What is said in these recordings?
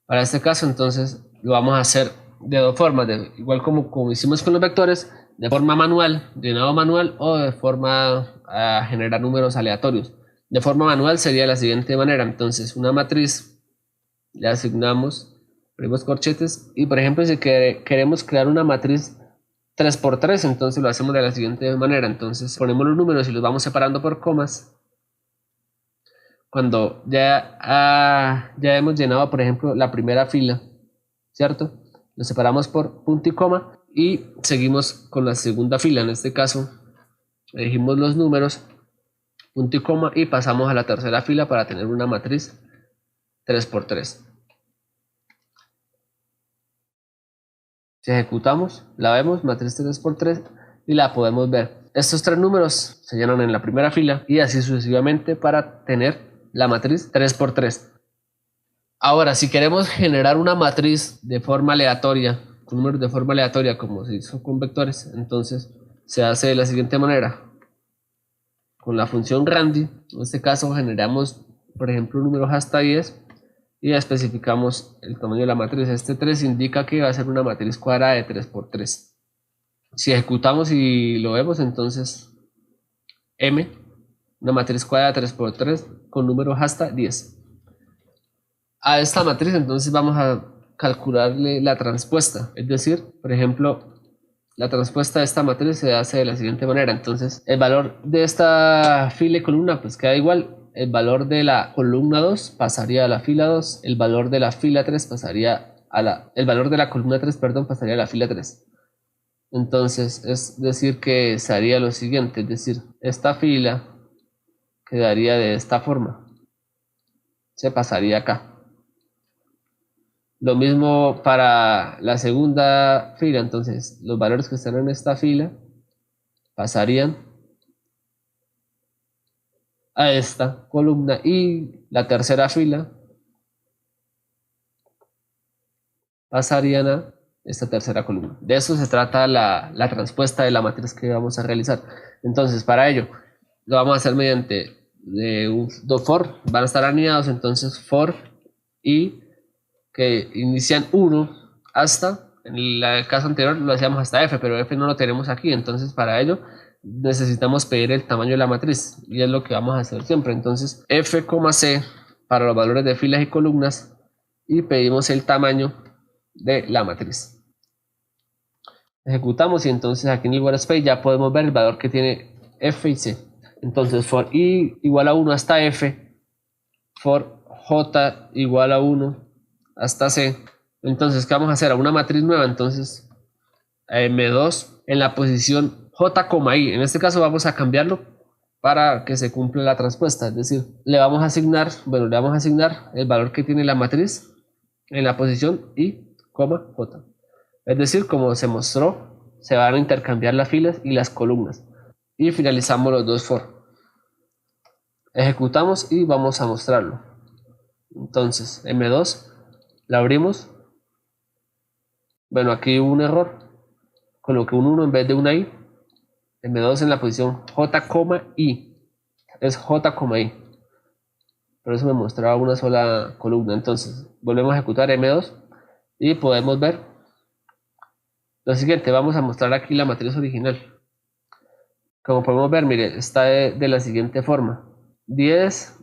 Para este caso, entonces, lo vamos a hacer de dos formas, igual como hicimos con los vectores, de forma manual, llenado manual, o de forma a generar números aleatorios. De forma manual sería de la siguiente manera, entonces, una matriz, le asignamos, ponemos corchetes, y por ejemplo, si queremos crear una matriz 3 por 3, entonces lo hacemos de la siguiente manera, entonces ponemos los números y los vamos separando por comas. Cuando ya hemos llenado, por ejemplo, la primera fila, ¿cierto? Lo separamos por punto y coma y seguimos con la segunda fila. En este caso, elegimos los números, punto y coma, y pasamos a la tercera fila para tener una matriz 3 por 3. Si ejecutamos, la vemos, matriz 3 por 3, y la podemos ver. Estos tres números se llenan en la primera fila y así sucesivamente para tener la matriz 3 por 3. Ahora, si queremos generar una matriz de forma aleatoria, con números de forma aleatoria, como se hizo con vectores, entonces se hace de la siguiente manera. Con la función randy, en este caso generamos, por ejemplo, números hasta 10 y especificamos el tamaño de la matriz. Este 3 indica que va a ser una matriz cuadrada de 3 por 3. Si ejecutamos y lo vemos, entonces M, una matriz cuadrada de 3 por 3 con números hasta 10. A esta matriz entonces vamos a calcularle la transpuesta, es decir, por ejemplo, la transpuesta de esta matriz se hace de la siguiente manera. Entonces el valor de esta fila y columna pues queda igual. El valor de la columna 2 pasaría a la fila 2, el valor de la fila 3 pasaría el valor de la columna 3, perdón, pasaría a la fila 3. Entonces es decir que se haría lo siguiente, es decir, esta fila quedaría de esta forma, se pasaría acá. Lo mismo para la segunda fila, entonces los valores que están en esta fila pasarían a esta columna y la tercera fila pasarían a esta tercera columna. De eso se trata la transpuesta de la matriz que vamos a realizar. Entonces para ello lo vamos a hacer mediante dos for, van a estar anidados, entonces for y que inician 1 hasta, en el caso anterior lo hacíamos hasta f, pero f no lo tenemos aquí, entonces para ello necesitamos pedir el tamaño de la matriz y es lo que vamos a hacer siempre. Entonces f, c para los valores de filas y columnas y pedimos el tamaño de la matriz. Ejecutamos y entonces aquí en el workspace ya podemos ver el valor que tiene f y c. Entonces for i igual a 1 hasta f, for j igual a 1 hasta C. Entonces, ¿qué vamos a hacer? A una matriz nueva, entonces M2 en la posición J, I. En este caso vamos a cambiarlo para que se cumpla la transpuesta, es decir, le vamos a asignar el valor que tiene la matriz en la posición I, J. Es decir, como se mostró, se van a intercambiar las filas y las columnas. Y finalizamos los dos for. Ejecutamos y vamos a mostrarlo. Entonces, M2 la abrimos. Bueno, aquí hubo un error. Coloqué un 1 en vez de una I. M2 en la posición J, I. Es J, I. Por eso me mostraba una sola columna. Entonces, volvemos a ejecutar M2 y podemos ver lo siguiente. Vamos a mostrar aquí la matriz original. Como podemos ver, mire, está de la siguiente forma. 10,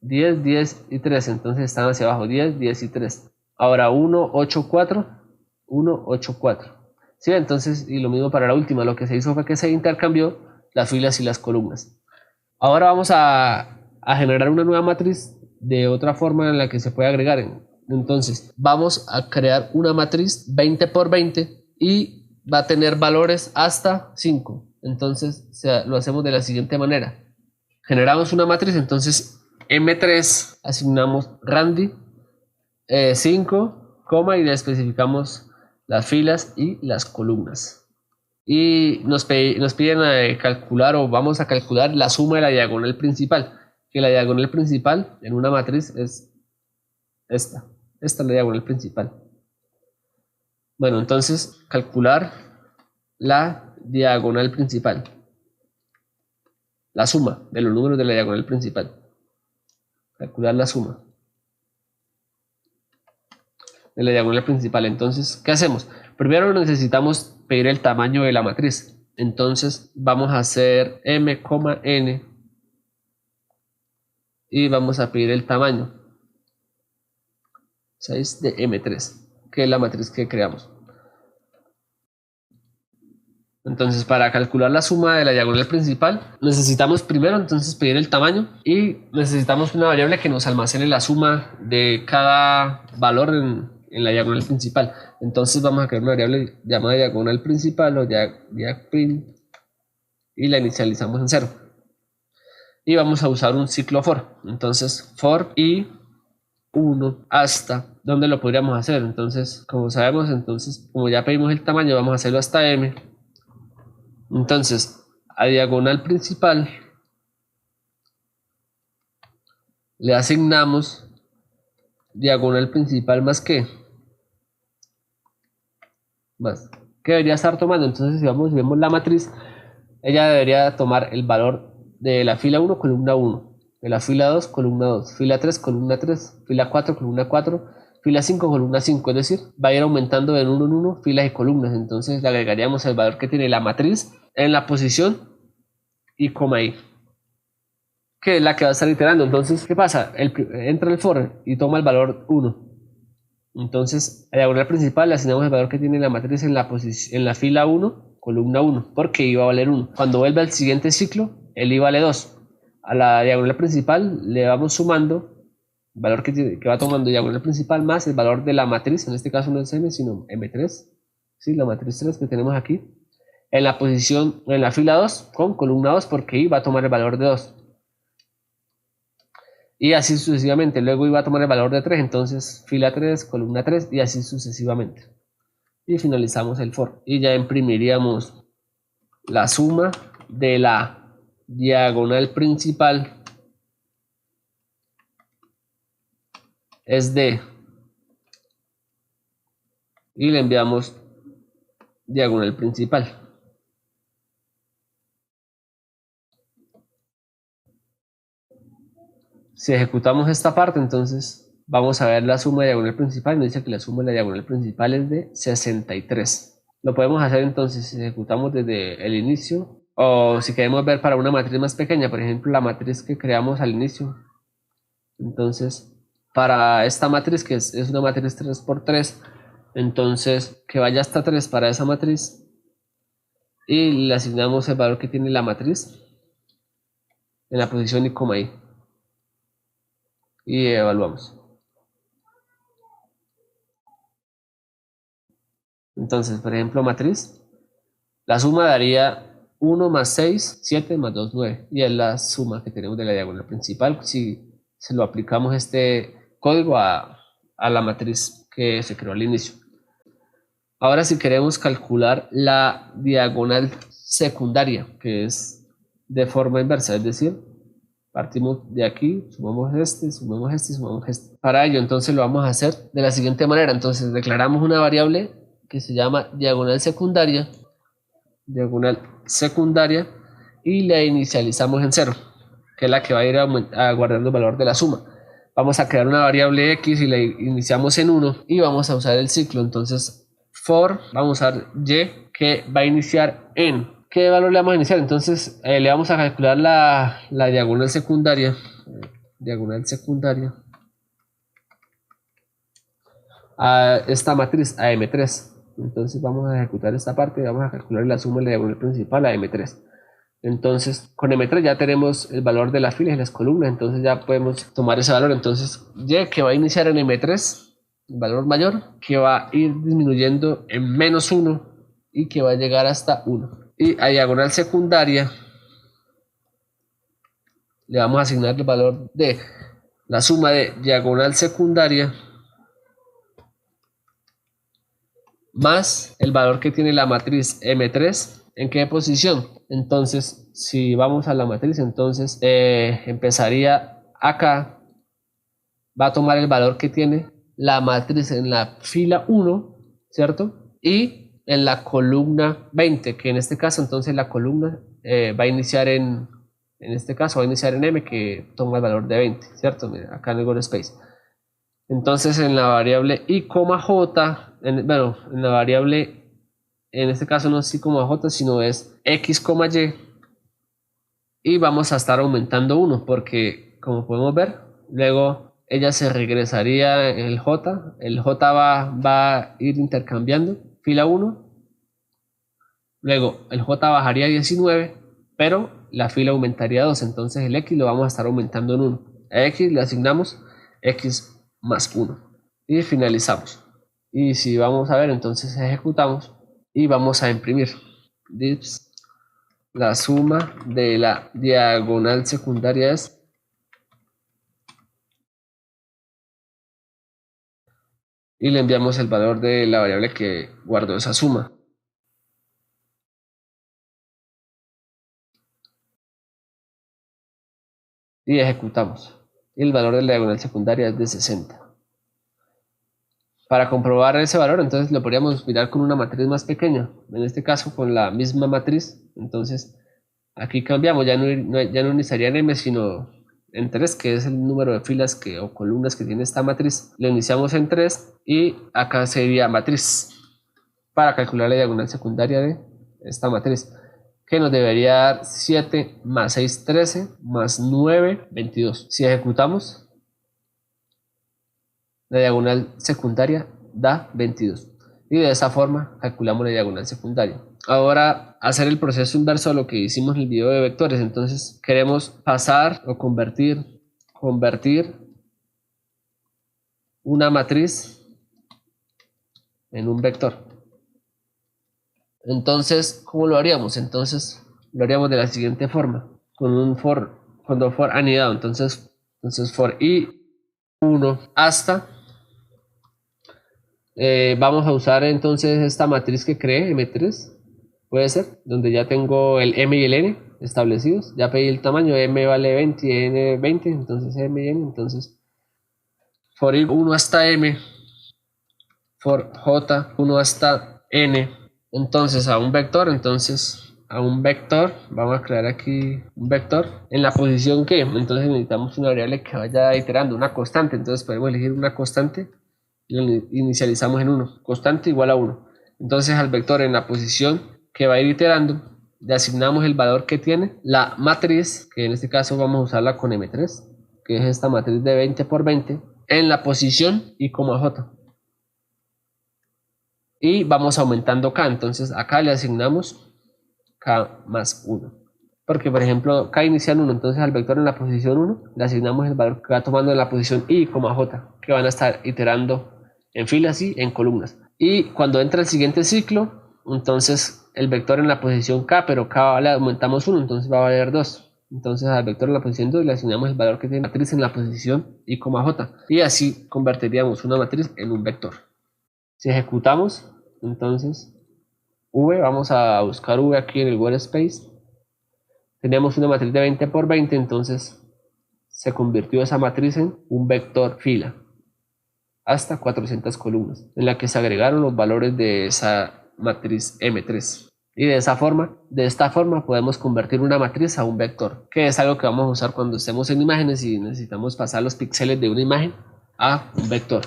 10, 10 y 3. Entonces están hacia abajo. 10, 10 y 3. Ahora 1, 8, 4. 1, 8, 4. ¿Sí? Entonces, y lo mismo para la última, lo que se hizo fue que se intercambió las filas y las columnas. Ahora vamos a generar una nueva matriz de otra forma en la que se puede agregar. Entonces, vamos a crear una matriz 20 por 20 y va a tener valores hasta 5. Entonces, lo hacemos de la siguiente manera. Generamos una matriz, entonces M3 asignamos randy 5, y le especificamos las filas y las columnas. Y nos piden calcular o vamos a calcular la suma de la diagonal principal. Que la diagonal principal en una matriz es esta. Esta es la diagonal principal. Bueno, entonces calcular la diagonal principal. La suma de los números de la diagonal principal. Calcular la suma. de la diagonal principal. Entonces, ¿qué hacemos? Primero necesitamos pedir el tamaño de la matriz. Entonces vamos a hacer m, n y vamos a pedir el tamaño 6 de m3, que es la matriz que creamos. Entonces, para calcular la suma de la diagonal principal, necesitamos primero entonces pedir el tamaño y necesitamos una variable que nos almacene la suma de cada valor en la diagonal principal. Entonces vamos a crear una variable llamada diagonal principal o diagprim y la inicializamos en 0. Y vamos a usar un ciclo for. Entonces, for i 1 hasta, ¿dónde lo podríamos hacer? Entonces, como sabemos, entonces como ya pedimos el tamaño, vamos a hacerlo hasta m. Entonces, a diagonal principal le asignamos diagonal principal más que debería estar tomando. Entonces, si vemos la matriz, ella debería tomar el valor de la fila 1, columna 1, de la fila 2, columna 2, fila 3, columna 3, fila 4, columna 4, fila 5, columna 5, es decir, va a ir aumentando de 1 en 1 filas y columnas. Entonces le agregaríamos el valor que tiene la matriz en la posición y coma i, que es la que va a estar iterando. Entonces, ¿qué pasa? Entra el for y toma el valor 1. Entonces, a la diagonal principal le asignamos el valor que tiene la matriz en la fila 1, columna 1, porque i va a valer 1. Cuando vuelva al siguiente ciclo, el i vale 2. A la diagonal principal le vamos sumando el valor que va tomando diagonal principal más el valor de la matriz, en este caso no es m, sino m3, ¿sí? La matriz 3 que tenemos aquí, en la posición, en la fila 2 con columna 2, porque i va a tomar el valor de 2. Y así sucesivamente. Luego iba a tomar el valor de 3, entonces fila 3, columna 3 y así sucesivamente. Y finalizamos el for. Y ya imprimiríamos la suma de la diagonal principal es de, y le enviamos diagonal principal. Si ejecutamos esta parte, entonces vamos a ver la suma de diagonal principal. Nos dice que la suma de la diagonal principal es de 63. Lo podemos hacer entonces si ejecutamos desde el inicio, o si queremos ver para una matriz más pequeña, por ejemplo la matriz que creamos al inicio. Entonces, para esta matriz, que es una matriz 3×3, entonces que vaya hasta 3 para esa matriz y le asignamos el valor que tiene la matriz en la posición y coma i. Y evaluamos. Entonces, por ejemplo, matriz, la suma daría 1 más 6, 7 más 2, 9. Y es la suma que tenemos de la diagonal principal si se lo aplicamos este código a la matriz que se creó al inicio. Ahora, si queremos calcular la diagonal secundaria, que es de forma inversa, es decir, partimos de aquí, sumamos este, sumamos este, sumamos este. Para ello, entonces lo vamos a hacer de la siguiente manera. Entonces declaramos una variable que se llama diagonal secundaria, y la inicializamos en 0, que es la que va a ir guardando el valor de la suma. Vamos a crear una variable x y la iniciamos en 1 y vamos a usar el ciclo. Entonces for, vamos a usar y, que va a iniciar en, ¿qué valor le vamos a iniciar? Entonces le vamos a calcular la diagonal secundaria a esta matriz, a m3. Entonces vamos a ejecutar esta parte y vamos a calcular la suma de la diagonal principal a m3. Entonces con m3 ya tenemos el valor de las filas y las columnas, entonces ya podemos tomar ese valor. Entonces y, que va a iniciar en m3, el valor mayor, que va a ir disminuyendo en -1 y que va a llegar hasta 1. Y a diagonal secundaria le vamos a asignar el valor de la suma de diagonal secundaria más el valor que tiene la matriz M3. ¿En qué posición? Entonces, si vamos a la matriz, entonces empezaría acá, va a tomar el valor que tiene la matriz en la fila 1, ¿cierto? Y en la columna 20, que en este caso entonces la columna va a iniciar en este caso va a iniciar en M, que toma el valor de 20, ¿cierto? Mira, acá en el Google Space. Entonces en la variable i, j, en la variable, en este caso no es i, j, sino es x, y vamos a estar aumentando 1 porque como podemos ver, luego ella se regresaría el j va a ir intercambiando fila 1, luego el j bajaría a 19, pero la fila aumentaría 2, entonces el x lo vamos a estar aumentando en 1. A x le asignamos x más 1 y finalizamos. Y si vamos a ver, entonces ejecutamos y vamos a imprimir dips. La suma de la diagonal secundaria es y le enviamos el valor de la variable que guardó esa suma. Y ejecutamos. Y el valor de la diagonal secundaria es de 60. Para comprobar ese valor, entonces lo podríamos mirar con una matriz más pequeña. En este caso con la misma matriz. Entonces aquí cambiamos, ya no iniciaría en m, sino en 3, que es el número de filas o columnas que tiene esta matriz. Lo iniciamos en 3 y acá sería matriz para calcular la diagonal secundaria de esta matriz, que nos debería dar 7 más 6, 13, más 9, 22. Si ejecutamos, la diagonal secundaria da 22. Y de esa forma calculamos la diagonal secundaria. Ahora hacer el proceso inverso a lo que hicimos en el video de vectores. Entonces queremos pasar o convertir una matriz en un vector. Entonces, ¿cómo lo haríamos? Entonces lo haríamos de la siguiente forma, con un for anidado. Entonces for i1 hasta vamos a usar entonces esta matriz que creé, M3, puede ser, donde ya tengo el M y el N establecidos. Ya pedí el tamaño, M vale 20 y N 20, entonces M y N. Entonces for i1 hasta M, for j1 hasta N. Entonces a un vector, vamos a crear aquí un vector en la posición que, entonces necesitamos una variable que vaya iterando, una constante. Entonces podemos elegir una constante y lo inicializamos en 1, constante igual a 1. Entonces al vector en la posición que va a ir iterando le asignamos el valor que tiene la matriz, que en este caso vamos a usarla con M3, que es esta matriz de 20 por 20, en la posición i, j. Y vamos aumentando k, entonces acá le asignamos k más 1. Porque por ejemplo k inicial 1, entonces al vector en la posición 1 le asignamos el valor que va tomando en la posición i, j, que van a estar iterando en filas y en columnas. Y cuando entra el siguiente ciclo, entonces el vector en la posición k, pero k le aumentamos 1, entonces va a valer 2. Entonces al vector en la posición 2 le asignamos el valor que tiene la matriz en la posición i, j. Y así convertiríamos una matriz en un vector. Si ejecutamos, entonces v, vamos a buscar v aquí en el workspace. Tenemos una matriz de 20 por 20, entonces se convirtió esa matriz en un vector fila hasta 400 columnas, en la que se agregaron los valores de esa matriz M3. Y de esta forma podemos convertir una matriz a un vector, que es algo que vamos a usar cuando estemos en imágenes y necesitamos pasar los píxeles de una imagen a un vector.